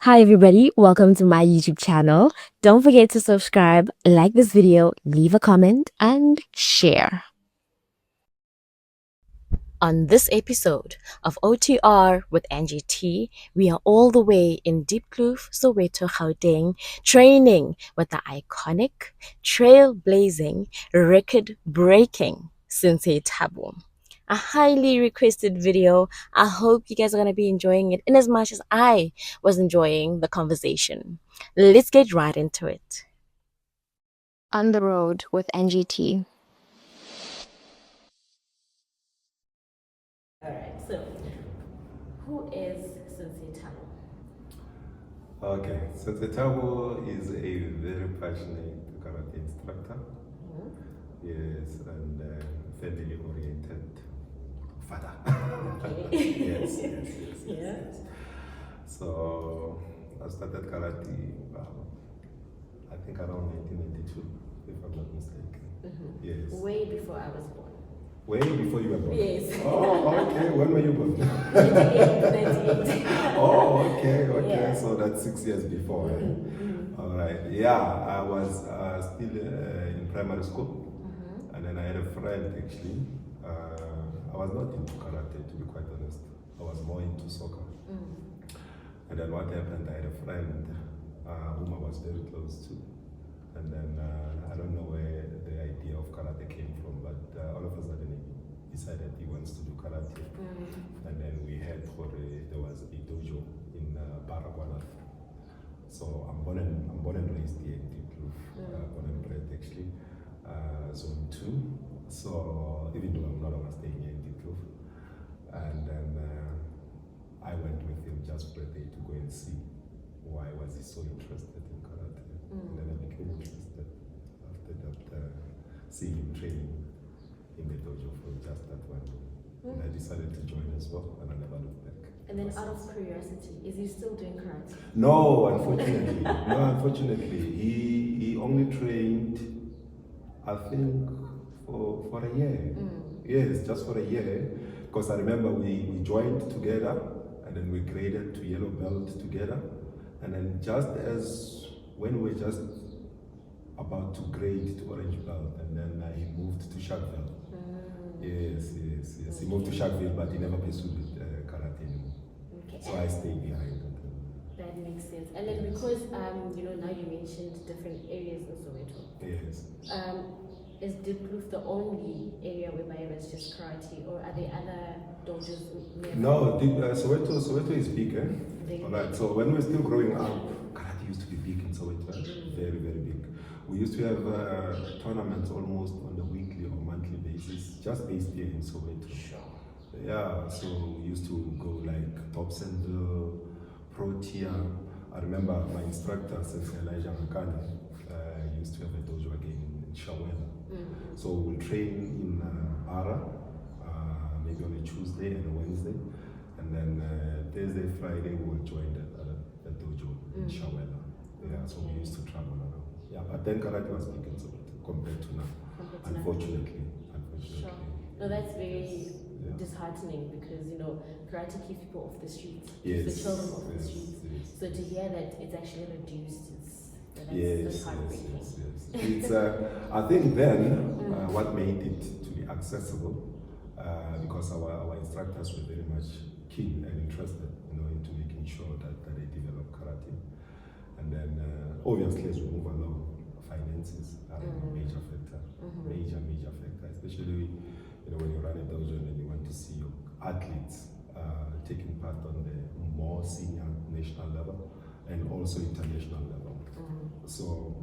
Hi everybody, welcome to my YouTube channel. Don't forget to subscribe, like this video, leave a comment, and share. On this episode of OTR with Angie T, we are all the way in Diepkloof, Soweto, Gauteng, training with the iconic, trailblazing, record-breaking Sensei Thabo. A highly requested video. I hope you guys are going to be enjoying it in as much as I was enjoying the conversation. Let's get right into it. On the road with Angie T. All right, so who is Sensei Thabo? Okay, Sensei Thabo is a very passionate karate instructor. Yes, and family-oriented father. Okay. Yes. So I started karate, I think around 1992, if I'm not mistaken. Yes. Way before I was born. Way before you were born? Yes. Oh, okay. When were you born? 98. Oh, okay. Yeah. So that's 6 years before. All right. Yeah, I was still in primary school. And then I had a friend actually. I was not into karate, to be quite honest. I was more into soccer. And then what happened, I had a friend whom I was very close to. And then I don't know where the idea of karate came from, but all of a sudden he decided he wants to do karate. And then we had there was a dojo in Baragwana. So I'm born and raised here in Diepkloof, born and bred actually, zone 2. So even though I'm not staying here in Diepkloof, and then I went with him just for a day to go and see why was he so interested in karate. And then I became interested after that, seeing him training in the dojo for just that one day. And I decided to join as well, and I never looked back. And then out of curiosity, is he still doing karate? No, unfortunately. He only trained, I think, for a year. Yes, just for a year. Because I remember we joined together, and then we graded to yellow belt together. And then just as when we were just about to grade to orange belt, and then he moved to Sharkville. Yes. He moved to Sharkville, but he never pursued karate anymore. Okay. So I stayed behind. That makes sense. And then because now you mentioned different areas in Soweto. Yes. Is Diepkloof the only area whereby it's just karate, or are there other dojos nearby? No, Soweto is big, eh? Big. All right. So when we were still growing up, karate used to be big in Soweto, very, very big. We used to have tournaments almost on a weekly or monthly basis, just based here in Soweto. Sure. Yeah, so we used to go like Dobsonville, Protea. I remember my instructor, Sensei Thabo, used to have a dojo again in Shawela. So we'll train in Bara, maybe on a Tuesday and a Wednesday. And then Thursday, Friday, we'll join the dojo in Shawela. Yeah, so we used to travel around. Yeah, but then karate was big in Soweto compared to now, unfortunately. Sure. No, that's very disheartening because karate keeps people off the streets, keeps the children off the streets. So to hear that it's actually reduced, that's heartbreaking. It's I think then what made it to be accessible because our instructors were very much keen and interested, into making sure that they develop karate. And then obviously as we move along, finances are a major factor, major factor, especially when you run a dojo and you want to see your athletes taking part on the more senior national level and also international level. So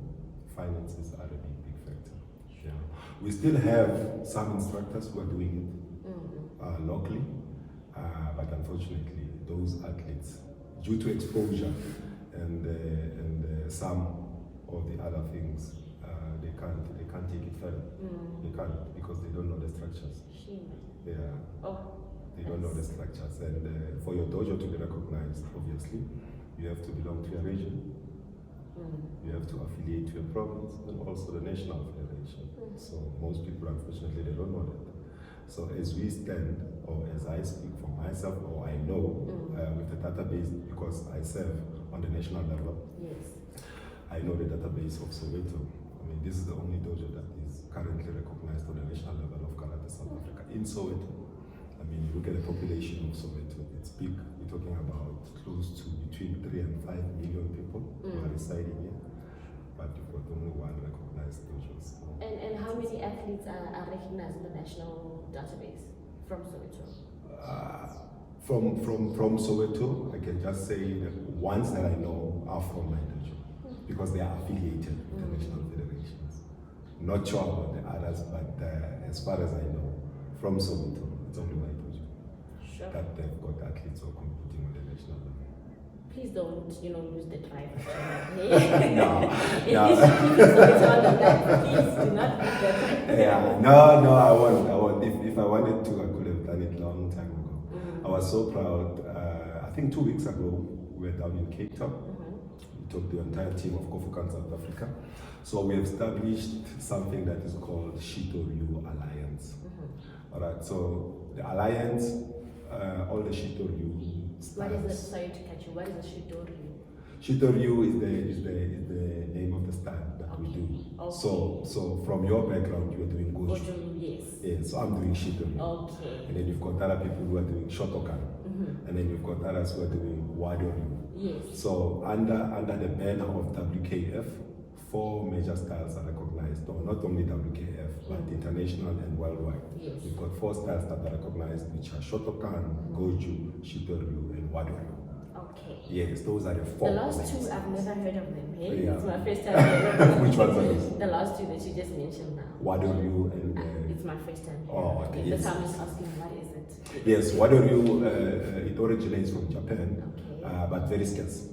finances are a big factor. Yeah. We still have some instructors who are doing it locally, but unfortunately those athletes, due to exposure and some of the other things, they can't take it further. They can't because they don't know the structures. Yeah. They don't know the structures, and for your dojo to be recognized, obviously, you have to belong to a region. You have to affiliate to a province and also the national federation. So most people, unfortunately, they don't know that. So as we stand, or as I speak for myself, or I know with the database, because I serve on the national level. Yes. I know the database of Soweto. I mean, this is the only dojo that is currently recognized on the national level of Karate South Africa in Soweto. I mean, you look at the population of Soweto, it's big. We're talking about close to between 3 and 5 million people who are residing here, but you've got only one recognized dojo. So. And how many athletes are recognized in the national database from Soweto? From Soweto, I can just say the ones that I know are from my dojo because they are affiliated with the national federations. Not sure about the others, but as far as I know, from Soweto, it's only my dojo that they've got athletes who are competing on the national level. Please don't, lose the drive. Please do not lose the drive. Yeah, no, I won't. If I wanted to, I could have done it long time ago. I was so proud. I think 2 weeks ago, we were down in Cape Town. We took the entire team of Kofukan South Africa. So we established something that is called Shitoryu Alliance. All right, so the alliance, all the Shitoryu styles. What is the, sorry to catch you, what is the Shitoryu? Shitoryu is the name of the style that we do. Okay. So from your background, you are doing Goju. Goju, yes. Yeah, so I'm doing Shitoryu. Okay. And then you've got other people who are doing Shotokan. And then you've got others who are doing Wadoryu. Yes. So under the banner of WKF, 4 major styles are recognized, or not only WKF, but international and worldwide. Yes. We've got 4 styles that are recognized, which are Shotokan, Goju, Shitoryu, and Wadoryu. Okay. Yes, those are the 4. The last 2, I've never heard of them. Hey? Yeah. It's my first time hearing. Which ones are those? The last 2 that you just mentioned now. Wadoryu and... It's my first time. Oh, okay. That's Yes. how I'm just asking, what is it? Yes, Wadoryu, it originates from Japan, Okay. but very scarce.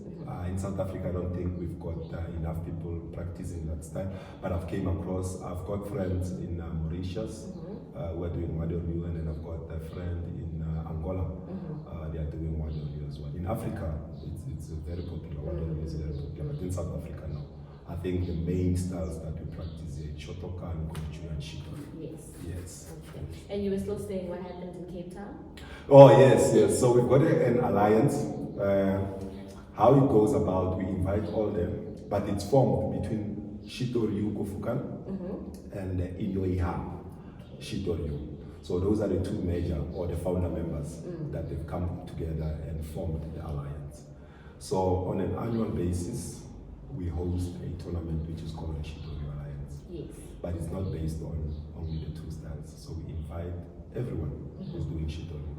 In South Africa, I don't think we've got enough people practicing that style. But I've got friends in Mauritius who are doing Wadoryu, and then I've got a friend in Angola. They are doing Wadoryu as well. In Africa, it's very popular. Wadoryu is very popular, but in South Africa, no. I think the main styles that we practice are Shotokan, Goju, and Shitoryu. Yes. Okay. And you were still saying what happened in Cape Town? Oh, yes. So we've got an alliance. How it goes about, we invite all them, but it's formed between Shitoryu Kofukan and Inoiha Shitoryu. So those are the 2 major, or the founder members, that they've come together and formed the alliance. So on an annual basis, we host a tournament which is called the Shitoryu Alliance. Yes. But it's not based on only the 2 styles. So we invite everyone who's doing Shitoryu,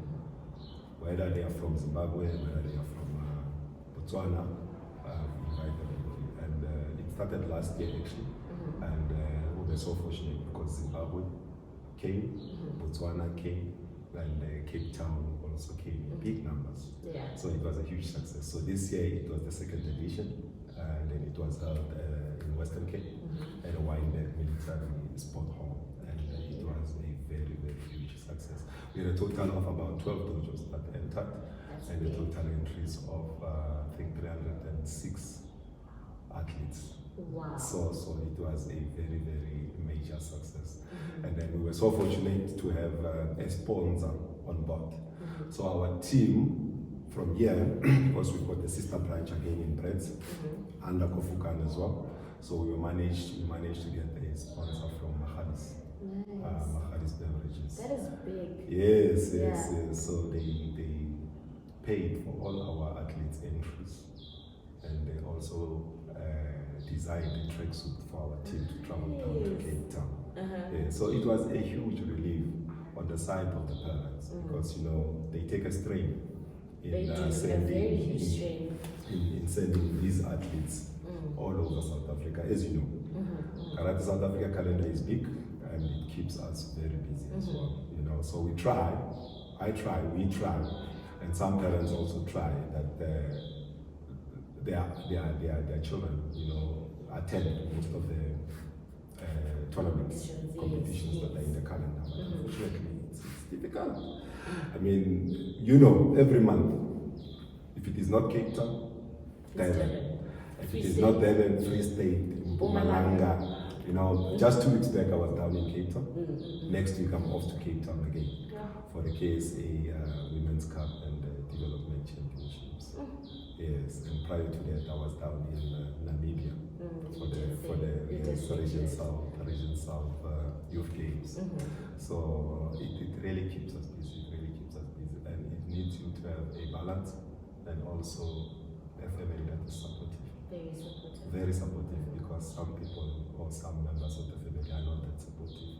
whether they are from Zimbabwe, whether they are from Botswana, we invite everybody. And it started last year actually, and we were so fortunate because Zimbabwe came, Botswana came, and Cape Town also came in big numbers. Yeah. So it was a huge success. So this year it was the 2nd edition, and then it was held in Western Cape at a Wynberg Military Sport Hall, and it was a very, very huge success. We had a total of about 12 dojos that entered, and the total entries of I think 306 athletes. Wow. So it was a very, very major success. And then we were so fortunate to have a sponsor on board. So our team from here, because we've got the sister branch again in Breds, under Kofukan as well. So we managed to get a sponsor from Mahadis. Nice. Mahadis Beverages. That is big. Yes. So they paid for all our athletes' entries, and they also designed a tracksuit for our team to travel down to Cape Town. Yeah, so it was a huge relief on the side of the parents because they take a strain in sending these athletes all over South Africa. As you know, Karate South Africa calendar is big and it keeps us very busy as well. So we try, we try, and some parents also try that their children, attend most of the tournaments, competitions that are in the calendar. But unfortunately, it's difficult. I mean, every month, if it is not Cape Town, Durban. If it is not Durban, Free State, Mpumalanga. Just 2 weeks back I was down in Cape Town. Next week I'm off to Cape Town again for the KSA Women's Cup and Development Championships. Yes, and prior to that, I was down in Namibia for the Region South Youth Games. So it really keeps us busy. It really keeps us busy, and it needs you to have a balance and also a family that is supportive. Very supportive, because some people or some members of the family are not that supportive.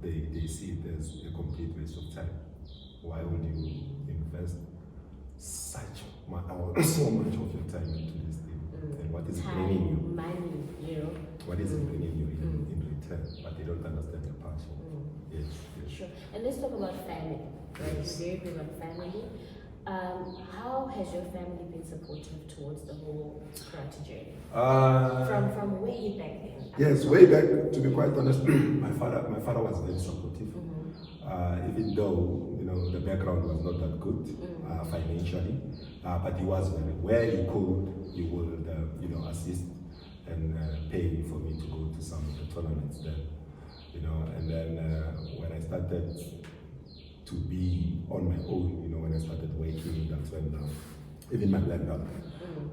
They see it as a complete waste of time. Why would you invest so much of your time into this thing? And what is time, bringing you? Money, What is it bringing you in return? But they don't understand your passion. Yes. Sure. And let's talk about family, right? Yes. You're very big on family. How has your family been supportive towards the whole karate journey? From way back then? Yes, way back, to be quite honest, my father was very supportive. Even though the background was not that good financially, but he was very, where he could, he would assist and pay for me to go to some of the tournaments then. And then when I started to be on my own, when I started working, that's when even my black belt,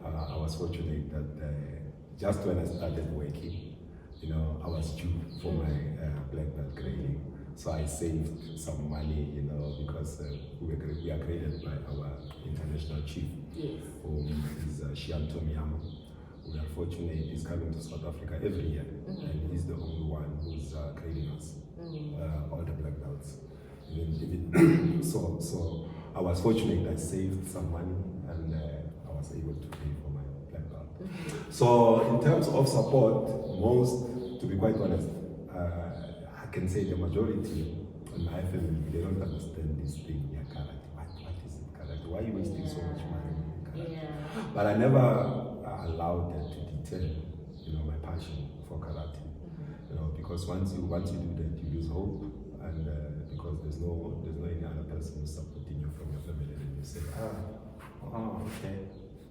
I was fortunate that just when I started working, I was due for my black belt grading. So I saved some money, because we are graded by our international chief, who is Shian Tomiyama. We are fortunate he's coming to South Africa every year, and he's the only one who's grading us, all the black belts. So I was fortunate I saved some money, and I was able to pay for my black belt. So in terms of support, to be quite honest, I can say the majority in my family, they don't understand this thing, karate. What is it, karate? Why are you wasting so much money in karate? But I never allowed that to deter, my passion for karate. Because once you do that, you lose hope, and because there's no any other person supporting you from your family, and you say, okay,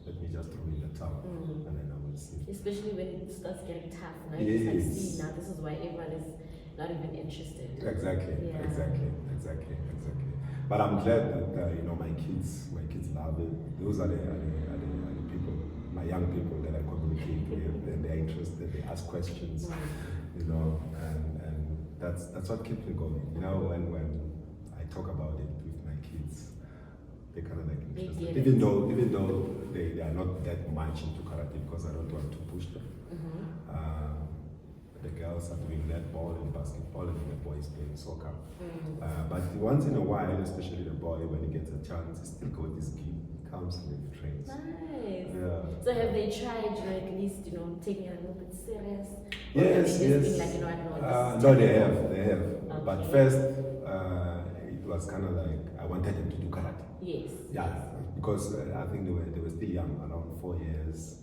let me just throw in the towel, and then I will see. Especially when it starts getting tough, now yes. You can see now this is why everyone is not even interested. Exactly. But I'm glad that my kids love it. Those are the people, my young people that I communicate with, and they're interested. They ask questions, and that's what keeps me going. When I talk about it with my kids, they kind of like interested. Even though they are not that much into karate, because I don't want to push them. The girls are doing netball and basketball, and the boys playing soccer. But once in a while, especially the boy, when he gets a chance, he still got this key. He comes and he trains. Nice. Yeah. So have they tried, at least, taking it a little bit serious? Yes. Been like, no, they have. Okay. But first, it was kind of like I wanted them to do karate. Yes. Yeah, because I think they were still young, around 4 years.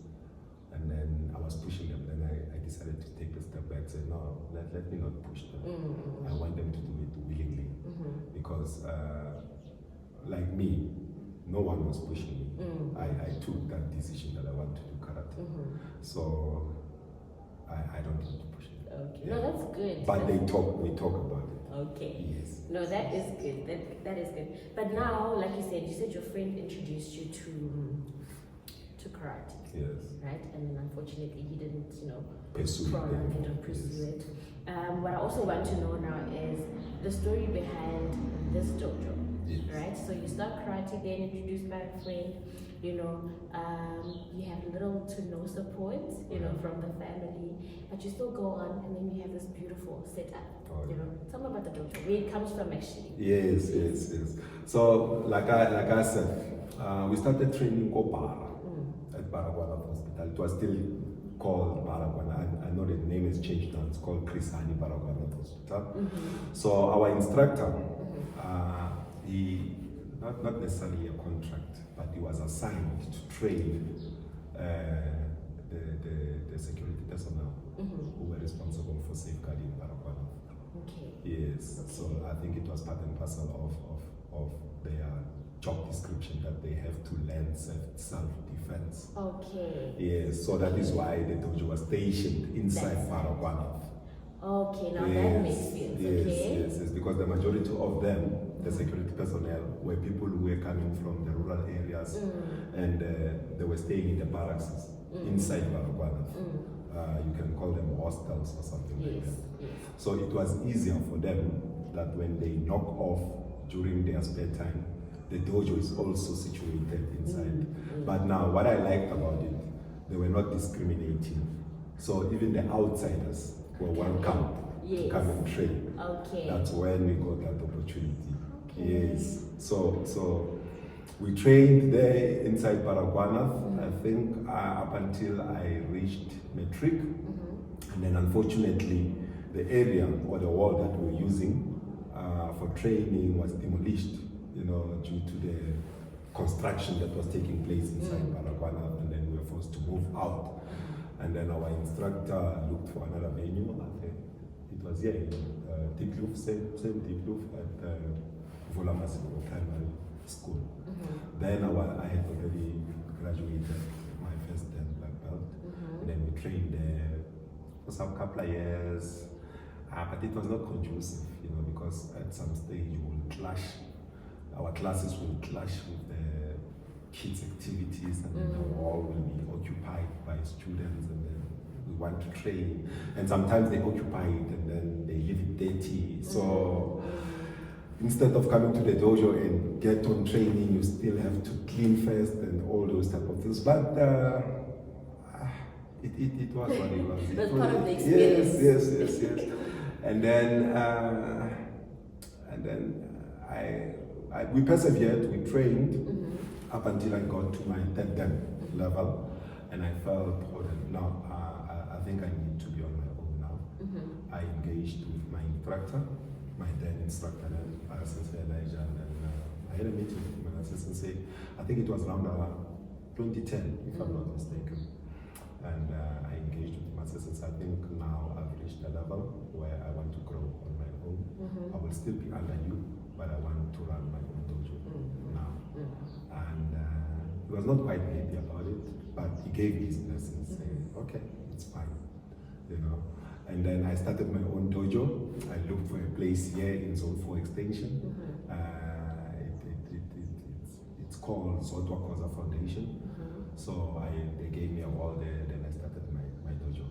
And then I was pushing them. Then I decided to take a step back, say, no, let me not push them. I want them to do it willingly. Because, like me, no one was pushing me. I took that decision that I want to do karate. So I don't want to push them. Okay. Yeah. No, that's good. But we talk about it. Okay. Yes. No, that is good. That is good. But now, like you said your friend introduced you to karate. Yes. Right? And then unfortunately he didn't, pursue it. What I also want to know now is the story behind this dojo. Yes. Right? So you start karate, then introduced by a friend, you have little to no support, from the family, but you still go on, and then you have this beautiful setup. Tell me about the dojo, where it comes from actually. Yes. So like I said, we started training Kopara at Baragwana Hospital. It was still called Baragwana. I know the name has changed now. It's called Krisani Baragwana Hospital. So our instructor, he not necessarily a contract, but he was assigned to train the security personnel who were responsible for safeguarding Baragwana. Okay. Yes. Okay. So I think it was part and parcel of their job description that they have to learn self-defense. Okay. Yes, so that is why the dojo was stationed inside Baragwana. Okay, now that makes sense. Yes, because the majority of them the security personnel were people who were coming from the rural areas, and they were staying in the barracks inside MANOKOANA. You can call them hostels or something like that. Yes. So it was easier for them that when they knock off during their spare time, the dojo is also situated inside. But now, what I liked about it, they were not discriminating. So even the outsiders were welcome to come and train. Okay. That's when we got that opportunity. Okay. Yes. So we trained there inside MANOKOANA, I think up until I reached matric. And then unfortunately, the area or the wall that we were using for training was demolished, due to the construction that was taking place inside MANOKOANA, and then we were forced to move out. And then our instructor looked for another venue. I think it was here in Diepkloof, same Diepkloof at Volamasi Primary School. Then I had already graduated my first black belt, and then we trained there for some couple of years. But it was not conducive, because at some stage we will clash. Our classes will clash with the kids' activities, and then the hall will be occupied by students, and then we want to train. And sometimes they occupy it and then they leave it dirty. So instead of coming to the dojo and get on training, you still have to clean first and all those type of things. But it was what it was. It was part of the experience. Yes. And then we persevered, we trained up until I got to my 10th level, and I felt, now I think I need to be on my own now. I engaged with my instructor, my then instructor, Sensei Elijah, and then I had a meeting with my Sensei. I think it was around 2010, if I'm not mistaken. And I engaged with my Sensei. I think now I've reached a level where I want to grow on my own. I will still be under you, but I want to run my own dojo now. And he was not quite happy about it, but he gave me his blessings, saying, okay, it's fine, And then I started my own dojo. I looked for a place here in Zone 4 Extension. It's called Soweto Karate Foundation. So they gave me a wall there, then I started my dojo.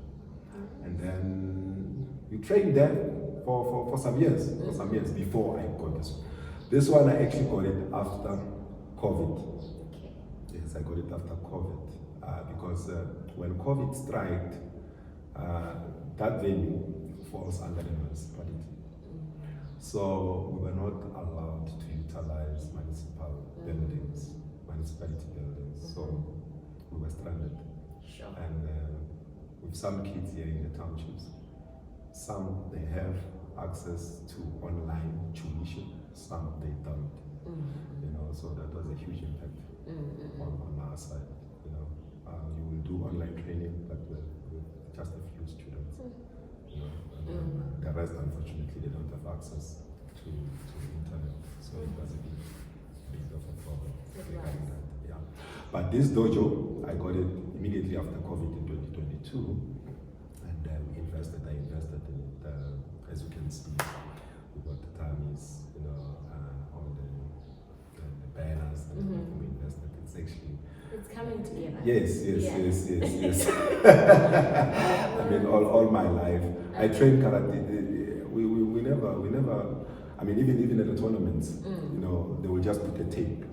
And then we trained there for some years, before I got this one. This one I actually got it after COVID. Yes, I got it after COVID. Because when COVID struck, that venue falls under the municipality. So we were not allowed to utilize municipality buildings. So we were stranded. Sure. And with some kids here in the townships, some they have access to online tuition, some they don't. So that was a huge impact on our side. You will do online training, but with just a few students. The rest, unfortunately, they don't have access to the internet. So it was a bit of a problem regarding that. Yeah. But this dojo, I got it immediately after COVID in 2022, and I invested in it. As you can see, we got the tummies, all the banners and everything we invested. It's actually. It's coming together. Yes. I mean, all my life, I trained karate. We never. I mean, even at the tournaments, they will just put a tape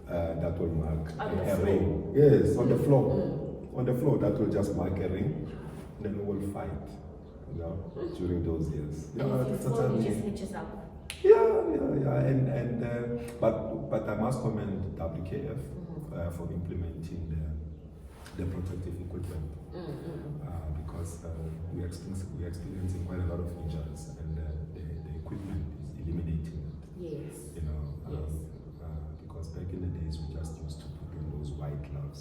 that will mark a ring. Yes, on the floor. On the floor, that will just mark a ring. Then we will fight. During those years. And if you fall, you just hit yourself. Yeah. And but I must commend WKF for implementing the protective equipment because we're experiencing quite a lot of injuries, and the equipment is eliminating it. Yes. Because back in the days we just used to put on those white gloves,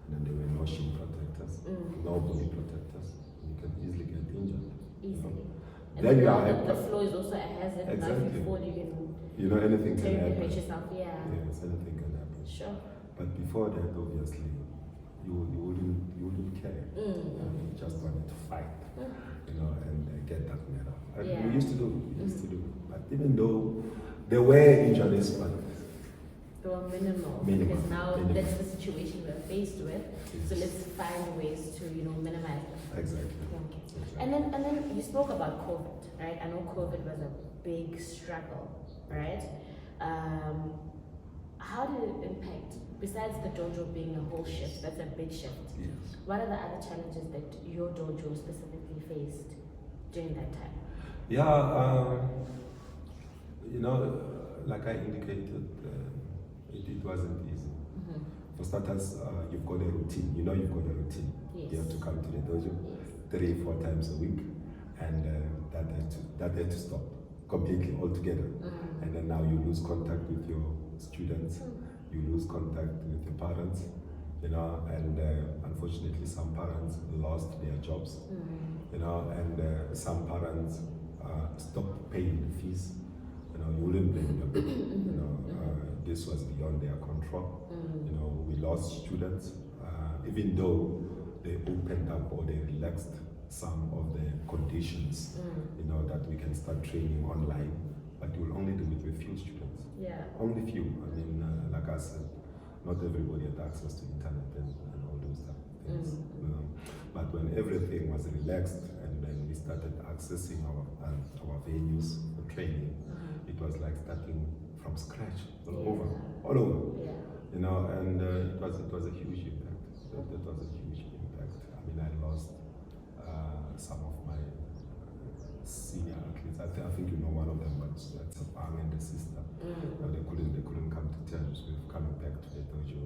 and then there were no shin protectors, no body protectors. You can easily get injured. Easily. And then you are the floor is also a hazard. Exactly. If you fall, you can anything can happen. hurt yourself. Yeah. Yes, anything can happen. Sure. But before that, obviously, you wouldn't care. You just wanted to fight, and get that medal. And we used to do. But even though There were injuries, but they were minimal. Because now that's the situation we're faced with. Yes. So let's find ways to, minimize them. Exactly. Okay. Exactly. And then you spoke about COVID, right? I know COVID was a big struggle, right? How did it impact, besides the dojo being a whole shift, that's a big shift. Yes. What are the other challenges that your dojo specifically faced during that time? Yeah, like I indicated, it wasn't easy. Mm-hmm. For starters, you've got a routine. You've got a routine. Yes. You have to come to the dojo 3-4 times a week, and that had to stop completely altogether. Mm-hmm. And then now you lose contact with your students, you lose contact with your parents, and unfortunately some parents lost their jobs, and some parents stopped paying the fees. You wouldn't blame them. This was beyond their control. We lost students, even though they opened up or they relaxed some of the conditions, that we can start training online, but you will only do it with few students. Yeah. Only few. I mean, like I said, not everybody had access to internet and all those type of things. But when everything was relaxed and then we started accessing our venues for training, it was like starting from scratch all over. Yeah. And it was a huge impact. That was a huge impact. I mean, I lost some of my senior athletes. I think one of them, but that's a bang and the sister. They couldn't come to terms with coming back to the dojo.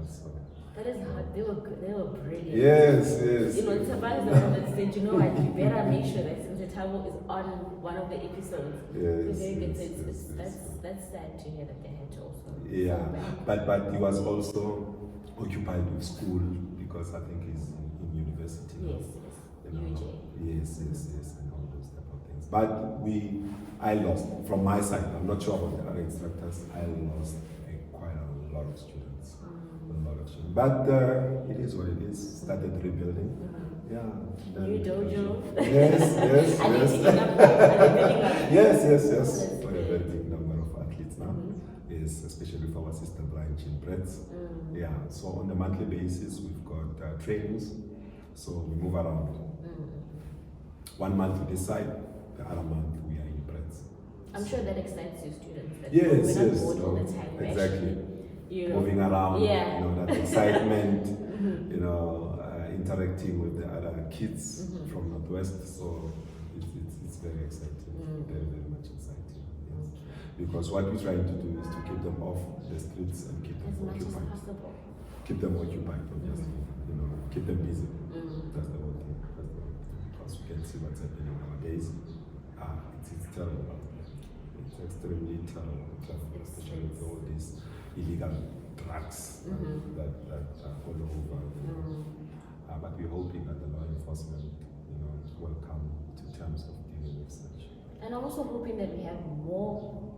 So that is hard. They were brilliant. Yes. Taba's the one that said, what, you better make sure that Sensei Thabo is on one of the episodes. Yes. Very good. That's sad to hear that they had to also. Yeah, but he was also occupied with school because I think he's in university now. Yes. Yes, and all those type of things. But I lost, from my side, I'm not sure about the other instructors, I lost quite a lot of students. But it is what it is. Started rebuilding. Yeah. New dojo. Yes. Yes. Quite a very big number of athletes now. Yes, especially for our sister branch in Brett's. Yeah. So on a monthly basis, we've got trainings. So we move around. 1 month we decide, the other month we are in Brett's. I'm sure that excites your students. That yes. All the time. Exactly. Moving around, that excitement, interacting with the other kids from Northwest. So it's very exciting, very, very much exciting. Yes. Because what we're trying to do is to keep them off the streets and keep them occupied. Keep them occupied, obviously. Keep them busy. That's the whole thing. Because we can see what's happening nowadays. It's terrible. It's extremely terrible, especially with all these illegal drugs that are all over. But we're hoping that the law enforcement, will come to terms of dealing with such. And also hoping that we have more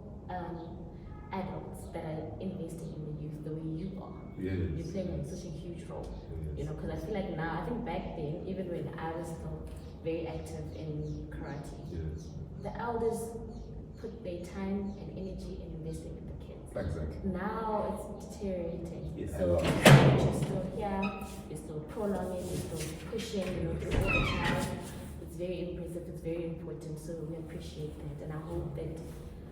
adults that are investing in the youth the way you are. Yes. You're playing such a huge role. Yes. Because I feel like now, I think back then, even when I was still very active in karate, the elders put their time and energy in investing in the kids. Exactly. Now it's deteriorating. Yeah, so you're still here, you're still prolonging, you're still pushing, through all the time. It's very impressive, it's very important, so we appreciate that. And I hope that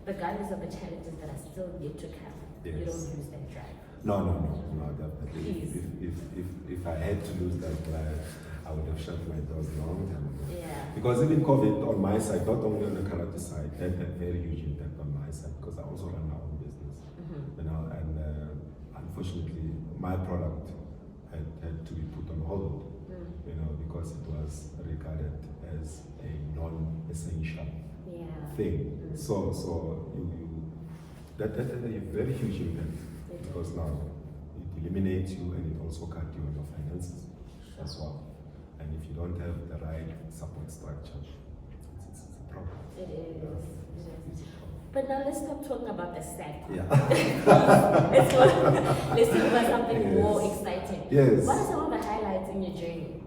regardless of the challenges that are still yet to come, you don't lose that drive. No, definitely. If I had to lose that drive, I would have shut my doors a long time ago. Yeah. Because even COVID on my side, not only on the karate side, had a very huge impact on my side because I also run my own business. And unfortunately, my product had to be put on hold, because it was regarded as a non-essential thing. So that had a very huge impact because now it eliminates you and it also cut you on your finances as well. And if you don't have the right support structure, it's a problem. It is. But now let's stop talking about the sad part. Yeah. let's talk about something more exciting. Yes. What are some of the highlights in your journey?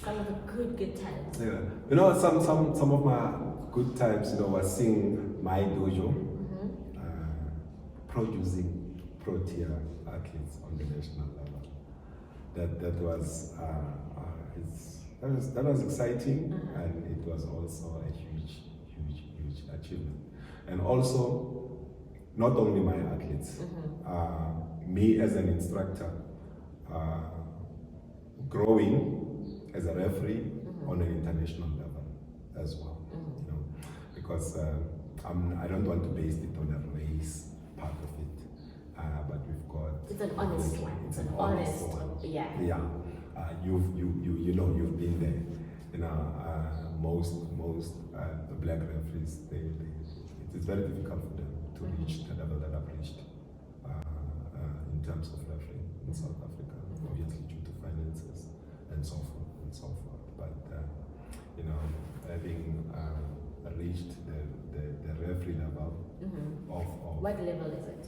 Some of the good times. Yeah. Some of my good times, was seeing my dojo producing pro-tier athletes on the national level. That was exciting, and it was also a huge achievement. And also, not only my athletes, me as an instructor, growing as a referee on an international level as well, you know, because I don't want to base it on a race part of it, but we've got. It's an honest one. It's an honest one. Yeah. Yeah. You know, you've been there. You know, most black referees, it's very difficult for them to reach the level that I've reached in terms of refereeing in South Africa, obviously due to finances and so forth and so forth. But you know, having reached the referee level of what level is it?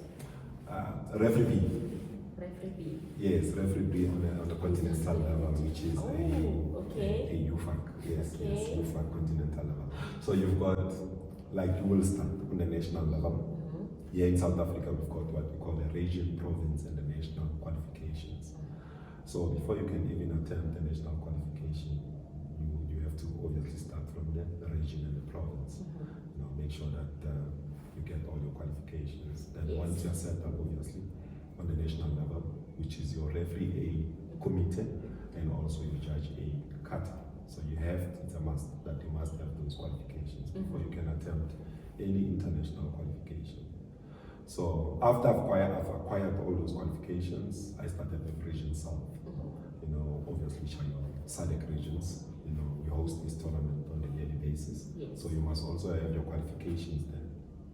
Referee B. Referee B. Yes, referee B on the continental level, which is a UFAC. Yes, UFAC continental level. So you've got, like, you will start on the national level. Here in South Africa, we've got what we call the region, province, and the national qualifications. So before you can even attempt the national qualification, you have to obviously start from the region and the province. You know, make sure that you get all your qualifications. Then once you're set up, obviously, on the national level, which is your referee A committee and also your judge A kata. So it's a must that you must have those qualifications before you can attempt any international qualification. So after I've acquired all those qualifications, I started with Region South. You know, obviously SADC regions, you know, we host this tournament on a yearly basis. So you must also have your qualifications then,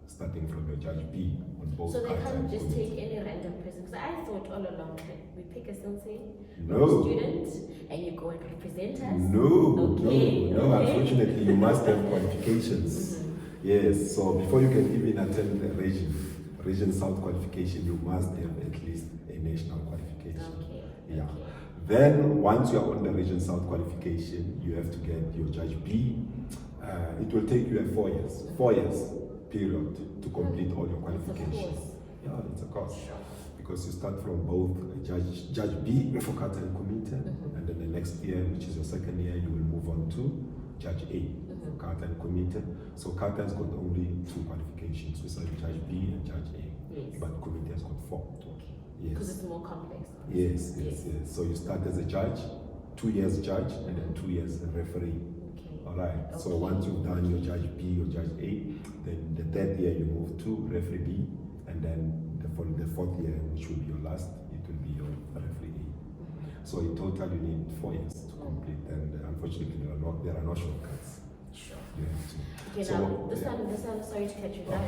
starting from your judge B on both. So they can't just take any random person, because I thought all along that we pick a sensei, no student, and you go and represent us. No, unfortunately you must have qualifications. Yes, so before you can even attend the region South qualification, you must have at least a national qualification. Yeah. Then once you're on the region South qualification, you have to get your judge B. It will take you 4 years. 4 years period to complete all your qualifications. Yeah, it's a course. Because you start from both judge B for kata and kumite, and then the next year, which is your second year, you will move on to judge A for kata and kumite. So kata has got only 2 qualifications, which are judge B and judge A. Yes. But kumite has got 4. Yes. Because it's more complex. Yes. So you start as a judge, 2 years judge, and then 2 years referee. Alright, so once you've done your judge B or judge A, then the 3rd year you move to referee B, and then the 4th year, which will be your last, it will be your referee A. So in total you need 4 years to complete, and unfortunately there are no shortcuts. Sure. You have to. Okay, so, now this one, sorry to cut you down.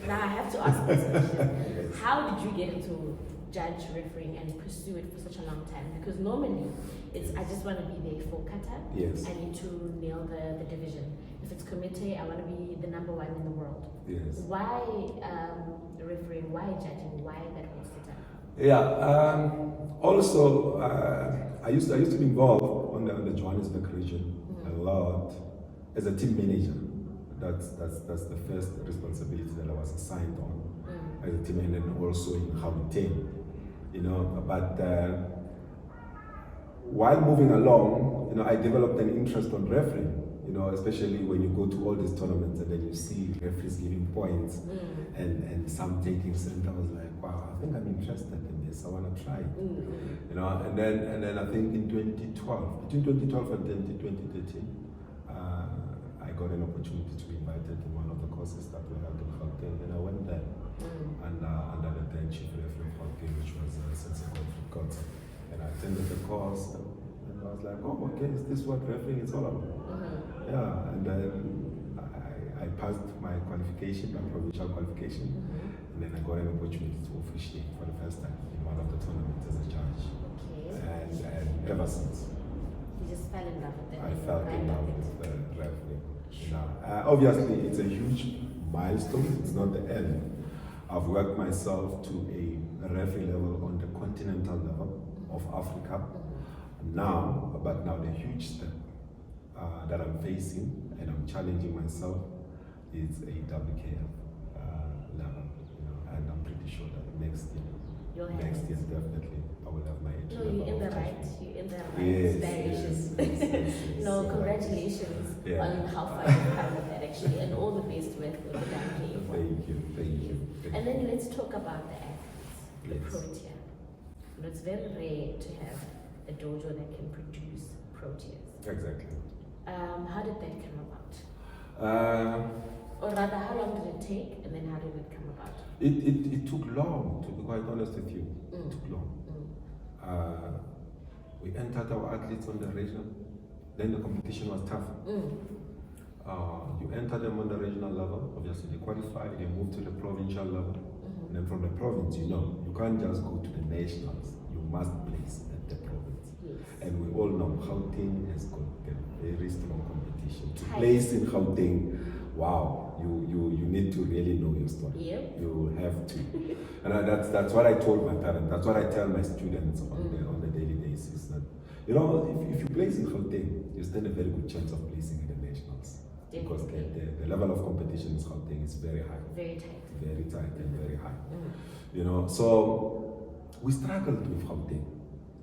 Now I have to ask this question. Yes. How did you get into judge refereeing and pursue it for such a long time? Because normally it's I just want to be there for kata. Yes. I need to nail the division. If it's kumite, I want to be the number 1 in the world. Yes. Why refereeing? Why judging? Why that whole setup? Yeah. Also, I used to be involved on the Johannesburg region a lot as a team manager. That's the first responsibility that I was assigned on as a team, and then also in Gauteng, you know. But while moving along, you know, I developed an interest on refereeing. You know, especially when you go to all these tournaments and then you see referees giving points and some taking center. I was like, wow, I think I'm interested in this. I want to try it. You know, and then I think in 2012, between 2012 and 2013, I got an opportunity to be invited to one of the courses that were held in Gauteng, and I went there under the then chief referee of Gauteng, which was Sensei Kofukan. And I attended the course, and I was like, oh, okay, is this what refereeing is all about? Yeah, and then I passed my qualification, my provincial qualification, and then I got an opportunity to officiate for the first time in one of the tournaments as a judge. And ever since, You just fell in love with it. I fell in love with the refereeing. Obviously, it's a huge milestone. It's not the end. I've worked myself to a referee level on the continental level of Africa. But now the huge step that I'm facing and I'm challenging myself is a WKF level. You know, and next year. You'll have Next it. year, definitely. I will have my entry No, level you're in the of right. judgment. You're in the right Yes, direction. yes, No, yes. congratulations Yeah. on how far you've come with that actually, and all the best with the campaign. Thank you, thank you. And then let's talk about the athletes, the Yes. pro tier. You know, it's very rare to have a dojo that can produce pro tiers. Exactly. How did that come about? Uh, Or rather, how long did it take, and then how did it come about? it took long, to be quite honest with you. Mm. It took long. Mm. We entered our athletes on the regional, then the competition was tough. Mm. You enter them on the regional level, obviously they qualify, they move to the provincial level. And then from the province, you know, you can't just go to the nationals, you must place at the province. Yes. And we all know Gauteng has got a very strong competition. To Tight. place in Gauteng, wow, you need to really know your story. Yep. You have to. And that's what I told my parents, that's what I tell my students on the daily basis. That, you know, if you place in Gauteng, you stand a very good chance of placing in the nationals. Because the level of competition in Gauteng is very high. Very tight. Very tight and very high. Mm. You know, so we struggled with Gauteng.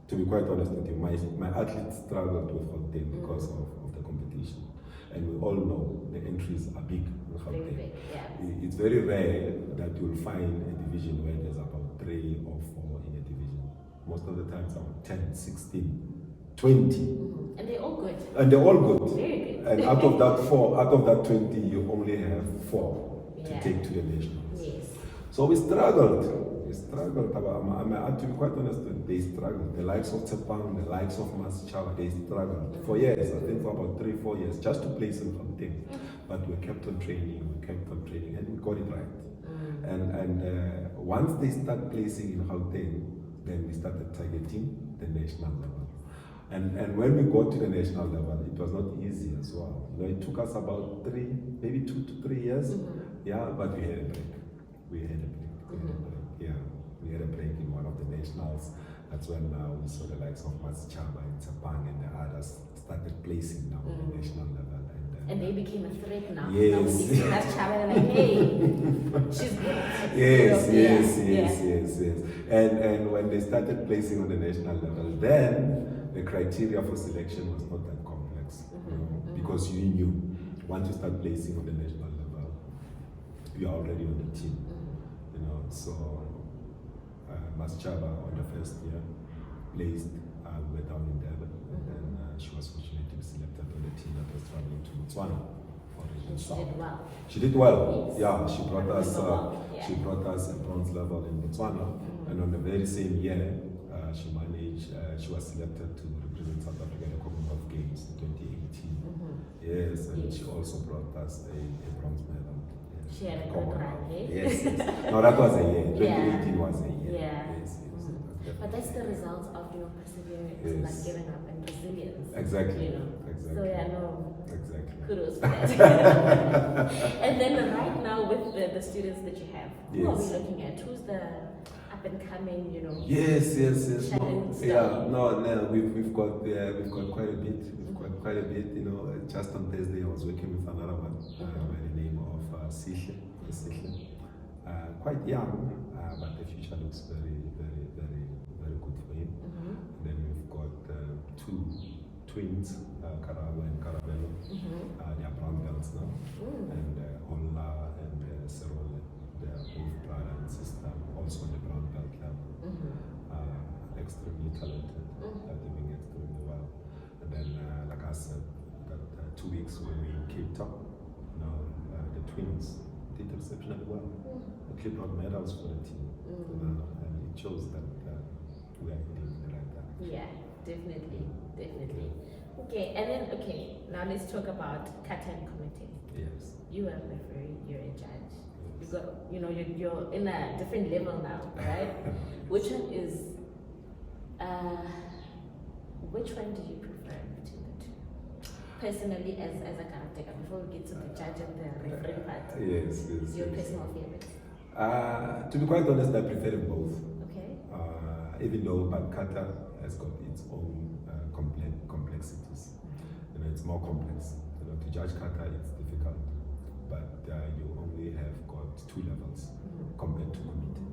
To be quite honest with you, my athletes struggled with Gauteng because of the competition. And we all know the entries are big in Very Gauteng. big, yeah. It's very rare that you'll find a division where there's about 3 or 4 in a division. Most of the time it's about 10, 16, 20. Mm. And they're all good. And they're all good. Very good. And out of that 20, you only have 4 to Yeah. take to the nationals. Yes. So we struggled. To be quite honest, they struggled. The likes of Tsepang, the likes of Maschawa, they struggled for years. I think for about 3-4 years, just to place in Gauteng. But we kept on training, and we got it right. And once they start placing in Gauteng, then we started targeting the national level. And when we got to the national level, it was not easy as well. You know, it took us about 2 to 3 years. Yeah, but we had a break. We had a break. Yeah, we had a break in one of the nationals. That's when we saw the likes of Maschawa and Tsepang and the others started placing now on the national level. And they became a threat now. Yes. Now when they see that child, they're like, hey, she's good. Yes. And when they started placing on the national level, then the criteria for selection was not that complex. You know, because you knew once you start placing on the national level, you are already on the team. You know, so Maschawa on the first year placed, we were down in Durban, and then she was fortunate to be selected on the team that was traveling to Botswana for regional And she south. did well. She did well. Yes. Yeah, she brought us Yeah. she brought us a bronze level in Botswana, and on the very same year, she managed. She was selected to represent South Africa at the Commonwealth Games in 2018. Yes, and she also brought us a bronze medal. She had a good run, eh? Yes. No, that was a year. 2018 Yeah. was a year. Yeah. Yes. But that's the result of your perseverance, Yes. not giving up, and resilience. Exactly. You know. Exactly. So yeah, no. Exactly. Kudos for that. And then right now with the students that you have, who are we Yes. looking at? Who's the up and coming, you know? Yes. Shining No, star? yeah, no, we've got quite a bit. We've got quite a bit. You know, just on Thursday I was working with another one by the name of Sihle. Quite young, but the future looks very good for him. Then we've got 2 twins, Karabo and Carabello. They are brown belts now, and Ola and Cyril, they are both brother and sister, also on the brown belt level. Extremely talented, doing extremely well. And then, like I said, that 2 weeks when we in Cape Town, you know, the twins did exceptionally well. They clipped out medals for the team, and it shows that we are heading in the right direction. Yeah, definitely. Okay, and then now let's talk about Katan Committee. Yes. You are a referee, you're a judge. You got, you know, you're in a different level now, right? Which one do you prefer between the two? Personally, as a karateka, before we get to the judge and the referee part. Yes. Your personal favorite. To be quite honest, I prefer them both. Okay. Even though Kata has got its own complexities. You know, it's more complex. You know, to judge Kata, it's difficult, but you only have got 2 levels compared to committee.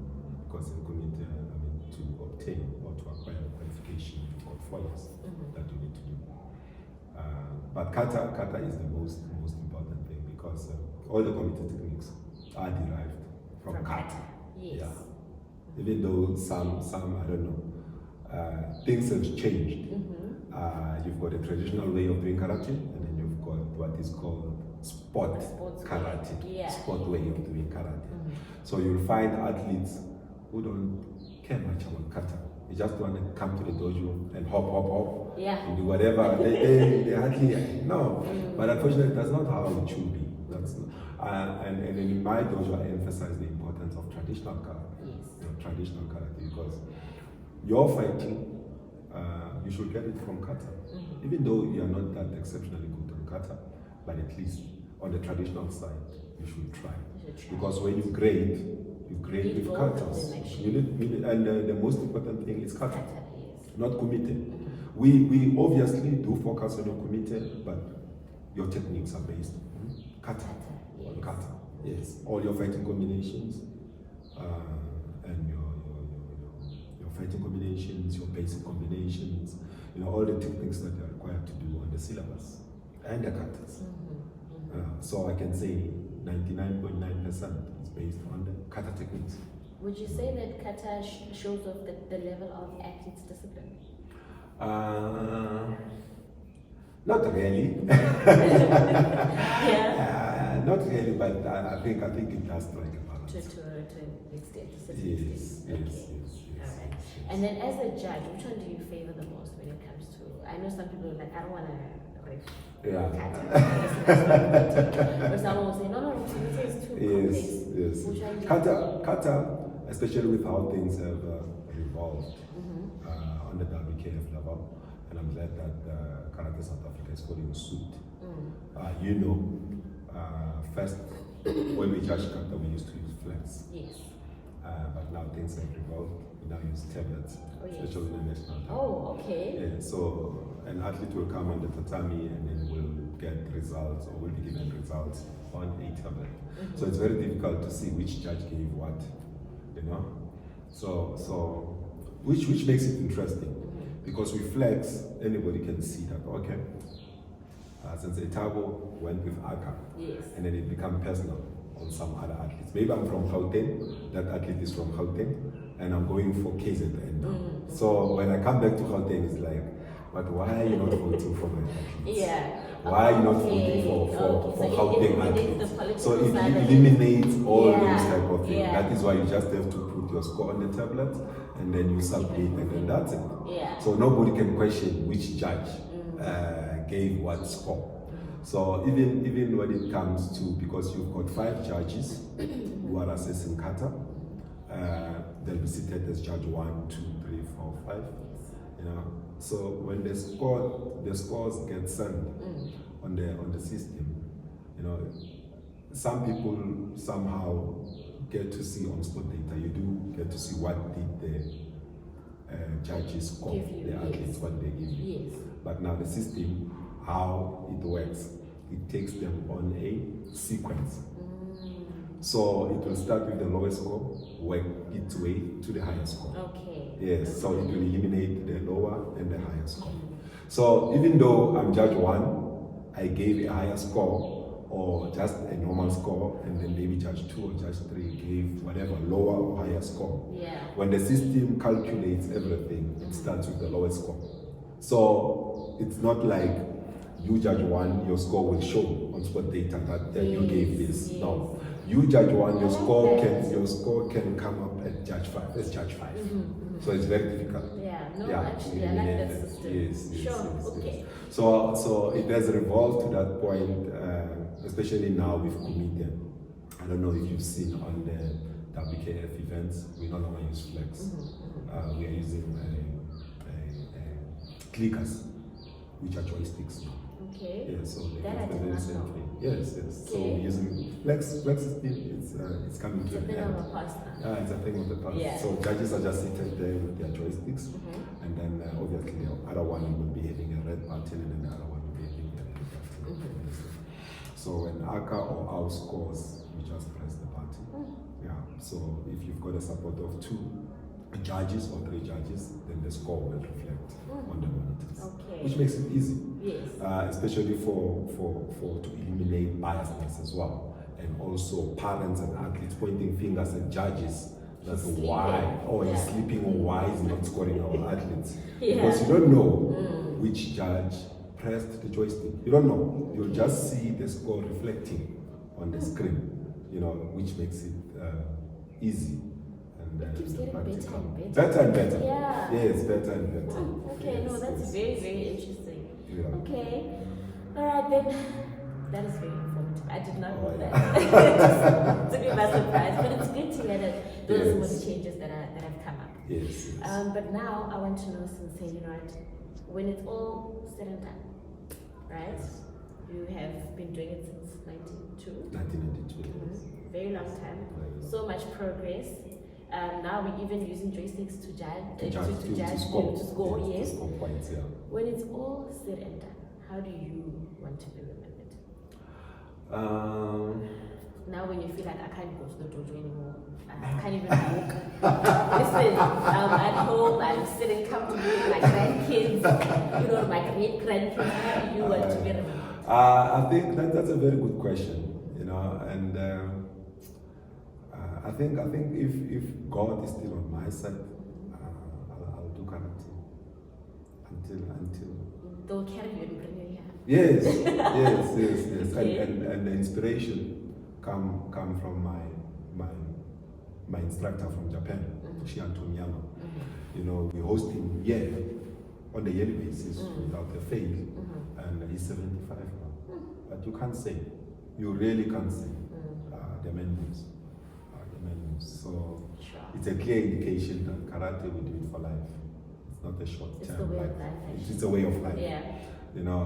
because in community, to obtain or to acquire qualification, you've got 4 years that you need to do. But kata is the most important thing because all the community techniques are derived from kata. Yes. Yeah. Even though some I don't know, things have changed. You've got a traditional way of doing karate, and then you've got what is called sports karate, sport way of doing karate. So you'll find athletes who don't care much about kata. They just want to come to the dojo and hop, and do whatever. they hardly no. But unfortunately, that's not how it should be. That's and in my dojo, I emphasize the importance of traditional karate. Traditional karate, because your fighting, you should get it from kata. Even though you are not that exceptionally good on kata, but at least on the traditional side, you should try. Because when you grade with katas. And the most important thing is kata, not kumite. We obviously do focus on your kumite, but your techniques are based on kata. Kata, yes. All your fighting combinations, and your fighting combinations, your basic combinations, all the techniques that are required to do on the syllabus and the katas. So I can say 99.9% is based on the kata techniques. Would you say that kata shows off the level of athlete's discipline? Not really. Not really, but I think it does strike a balance. To an extent. Yes. All right. And then as a judge, which one do you favor the most when it comes to? I know some people are like, I don't want to ref. Or someone will say, no, kumite is too complex. Yes. Which one do you Kata, especially with how things have evolved on the WKF level, and I'm glad that Karate South Africa is following suit. First, when we judge kata, we used to use flags. Yes. But now things have evolved. We now use tablets, especially in the national team. Oh, okay. Yeah, so an athlete will come on the tatami and then will get results, or will be given results on a tablet. So it's very difficult to see which judge gave what, So which makes it interesting, because with flags, anybody can see that, okay, Sensei Thabo went with Aka, and then it becomes personal on some other athletes. Maybe I'm from Gauteng, that athlete is from Gauteng, and I'm going for KZN. So when I come back to Gauteng, it's like, but why are you not voting for my athletes? Why are you not voting for Gauteng athletes? So it eliminates all those type of things. That is why you just have to put your score on the tablet, and then you submit, and then that's it. So nobody can question which judge gave what score. So even when it comes to, because you've got 5 judges who are assessing kata, they'll be seated as judge 1, 2, 3, 4, 5. So when the scores get sent on the system, some people somehow get to see on spot data. You do get to see what did the judges score, the athletes, what they give you. But now the system, how it works, it takes them on a sequence. So it will start with the lowest score, work its way to the highest score. Yes, so it will eliminate the lower and the higher score. So even though I'm judge 1, I gave a higher score, or just a normal score, and then maybe judge 2 or judge 3 gave whatever, lower or higher score. When the system calculates everything, it starts with the lowest score. So it's not like you judge 1, your score will show on spot data that you gave this. No. You judge 1, your score can come up at judge 5, as judge 5. So it's very difficult. Actually, I like that system. Yes. So it has evolved to that point, especially now with kumite. I don't know if you've seen on the WKF events, we no longer use flags. We are using clickers, which are joysticks now. So the very same thing. Yes. So we're using flex system. It's coming to an end. It's a thing of the past. So judges are just seated there with their joysticks, and then obviously the other one will be having a red button, and then the other one will be having a red button. So when Aka or our scores, you just press the button. Yeah. So if you've got a support of 2 judges or 3 judges, then the score will reflect on the monitors, which makes it easy. Yes. Especially for to eliminate biasness as well, and also parents and athletes pointing fingers at judges. That's why, he's sleeping, or why he's not scoring our athletes. Because you don't know which judge pressed the joystick. You don't know. You'll just see the score reflecting on the screen, which makes it easy. And it keeps getting better and better. Better and better. Yeah. Yes, better and better. Okay, yes, no, that's very, very interesting. Yeah. Okay. All right, then. That is very informative. I did not know that. It took me by surprise, but it's good to hear that those are some of the changes that have come up. Yes. But now I want to know, Sensei, when it's all said and done, right? You have been doing it since 1992. 1992. Yes. Very long time. So much progress. Now we're even using joysticks to score. Yes. To score points, yeah. When it's all said and done, how do you want to be remembered? Now when you feel like I can't go to the dojo anymore, I can't even walk. Listen, I'm at home, I'm sitting comfortably with my grandkids, my great grandkids. How do you want to be remembered? I think that's a very good question, and I think if God is still on my side, I'll do karate until they'll carry you and bring you here. Yes. Okay. And the inspiration come from my instructor from Japan, Shianto Miyama. We host him here on a yearly basis without a fail, and he's 75 now. But you can't say, you really can't say the man moves. So it's a clear indication that karate will do it for life. It's not a short term life. It's a way of life. Yeah.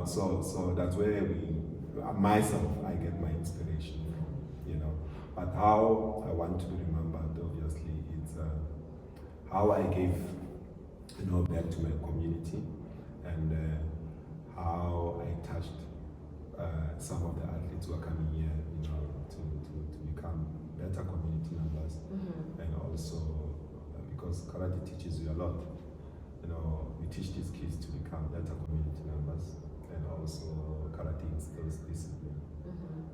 So that's where I get my inspiration from, But how I want to be remembered, obviously, it's how I gave, back to my community, and how I touched some of the athletes who are coming here, to become better community members, and also because karate teaches you a lot. We teach these kids to become better community members, and also karate instills discipline,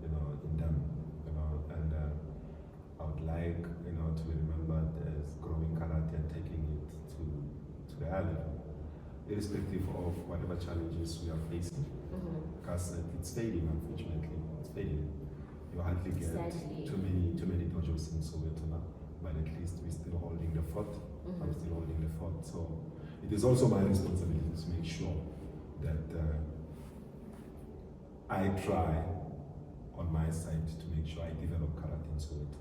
in them, and I would like, to be remembered as growing karate and taking it to the higher level, irrespective of whatever challenges we are facing, because it's fading, unfortunately, it's fading. You hardly get too many dojos in Soweto now, but at least we're still holding the fort. I'm still holding the fort, so it is also my responsibility to make sure that I try on my side to make sure I develop karate in Soweto.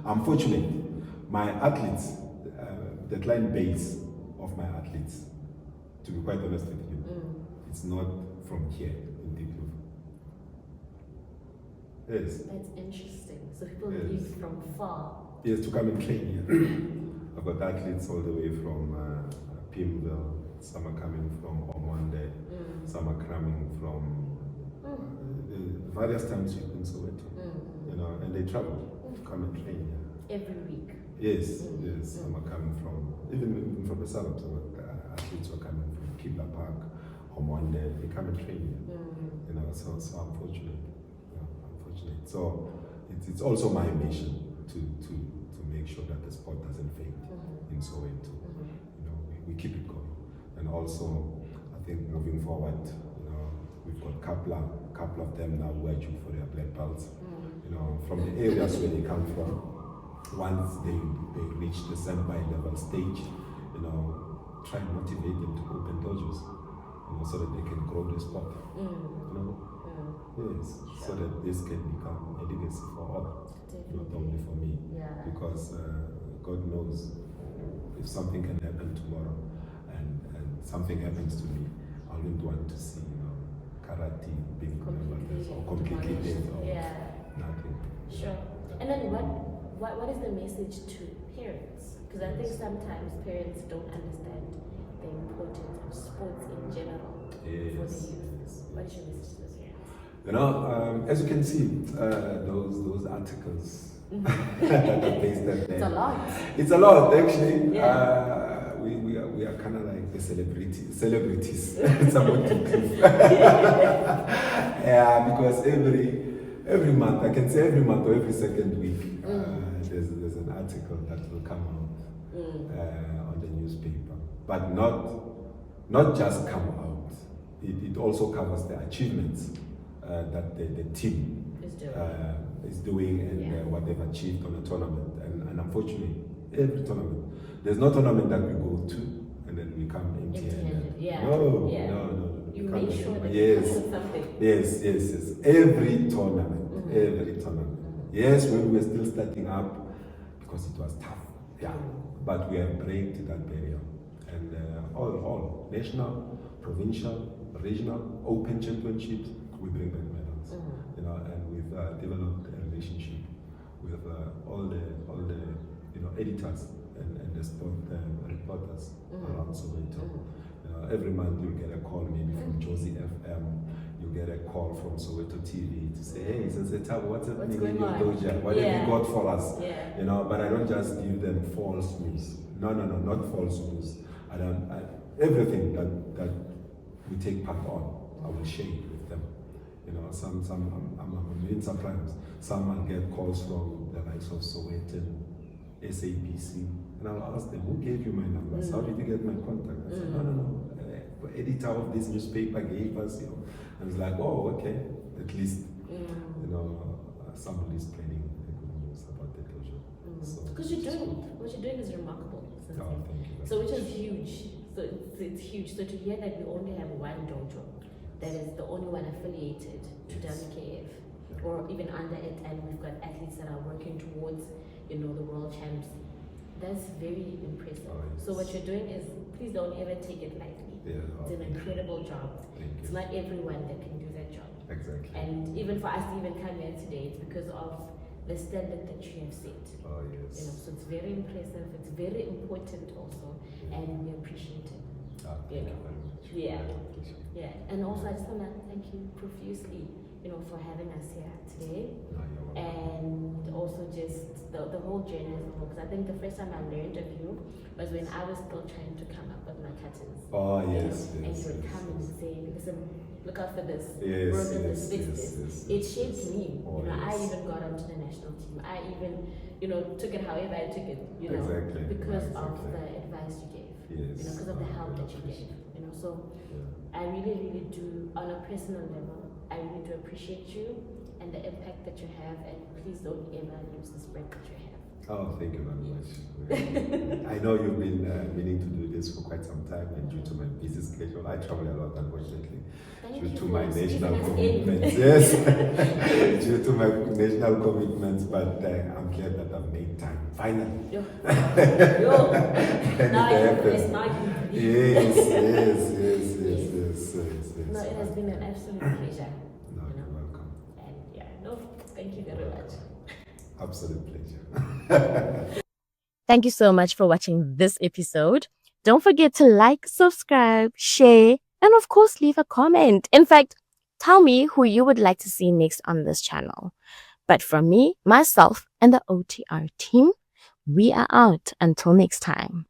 I'm fortunate. My athletes, the client base of my athletes, to be quite honest with you, it's not from here in Deep Blue. Yes. That's interesting. So people leave from far. Yes, to come and train here. I've got athletes all the way from Pimville, some are coming from Omonde, some are coming from various towns in Soweto, and they travel to come and train here. Every week? Yes. Some are coming from, even from the suburbs, athletes who are coming from Kibla Park, Omonde, they come and train here. So I'm fortunate. So it's also my mission to make sure that the sport doesn't fade in Soweto. We keep it going. And also, I think moving forward, we've got a couple of them now who are due for their black belts. From the areas where they come from, once they reach the senpai level stage, try and motivate them to open dojos, so that they can grow the sport. Yes, so that this can become a legacy for all, not only for me. Because God knows if something can happen tomorrow and something happens to me, I wouldn't want to see karate being remembered or completely dead or nothing. Sure. And then what is the message to parents? Because I think sometimes parents don't understand the importance of sports in general for the youth. What is your message to those parents? You know, as you can see, those articles that are pasted there. It's a lot. It's a lot, actually. Yeah. We are kind of like the celebrities. Somewhat too close. Yeah, because every month, I can say every month or every second week, there's an article that will come out on the newspaper, but not just come out. It also covers the achievements that the team is doing and what they've achieved on a tournament. And unfortunately, every tournament, there's no tournament that we go to and then we come empty-handed. Yeah. No. You make sure that yes. you come with something. Yes. Every tournament. Yes, when we were still starting up, because it was tough. Yeah. But we have break that barrier. And all national, provincial, regional, open championships, we bring back medals. You know, and we've developed a relationship with all the editors and the sport reporters around Soweto. You know, every month you'll get a call maybe from Josie FM, you get a call from Soweto TV to say, hey, Sensei Thabo, what's happening in your doja? What have you got for us? You know, but I don't just give them false news. No, not false news. Everything that we take part on, I will share it with them. You know, I'm really surprised. Some will get calls from the likes of Soweto, SABC, and I'll ask them, who gave you my numbers? How did you get my contact? I said, no. The editor of this newspaper gave us, you know. And it's like, oh, okay, at least, you know, somebody is spreading the good news about the closure. Because what you're doing is remarkable. Oh, thank you. So which is huge. So it's huge. So to hear that we only have one dojo, that is the only one affiliated to WKF, or even under it, and we've got athletes that are working towards, you know, the world champs. That's very impressive. So what you're doing is, please don't ever take it lightly. It's an incredible job. It's not everyone that can do that job. Exactly. And even for us to even come here today, it's because of the standard that you have set. Oh yes. You know, so it's very impressive. It's very important also, and we appreciate it. Thank you very much. Yeah. And also, I just want to thank you profusely, you know, for having us here today. And also just the whole journey as a whole, because I think the first time I learned of you was when I was still trying to come up with my cutters. Oh yes. And you would come and say, listen, look out for this, yes, work on this, fix this. It shaped me. Oh, you know, I even got onto the national team. I even, you know, took it however I took it, you know, because of the advice you gave. You know, because of the help that you gave. You know, so I really do, on a personal level, I really do appreciate you and the impact that you have, and please don't ever lose the spread that you have. Oh, thank you very much. I know you've been meaning to do this for quite some time, and due to my busy schedule, I travel a lot, unfortunately. Due to my national commitments. Yes, due to my national commitments, but I'm glad that I've made time, finally. Yo. And Now it happened. Yes. No, it has been an absolute pleasure. No, you're welcome. And thank you very much. Absolute pleasure. Thank you so much for watching this episode. Don't forget to like, subscribe, share, and of course, leave a comment. In fact, tell me who you would like to see next on this channel. But from me, myself, and the OTR team, we are out until next time.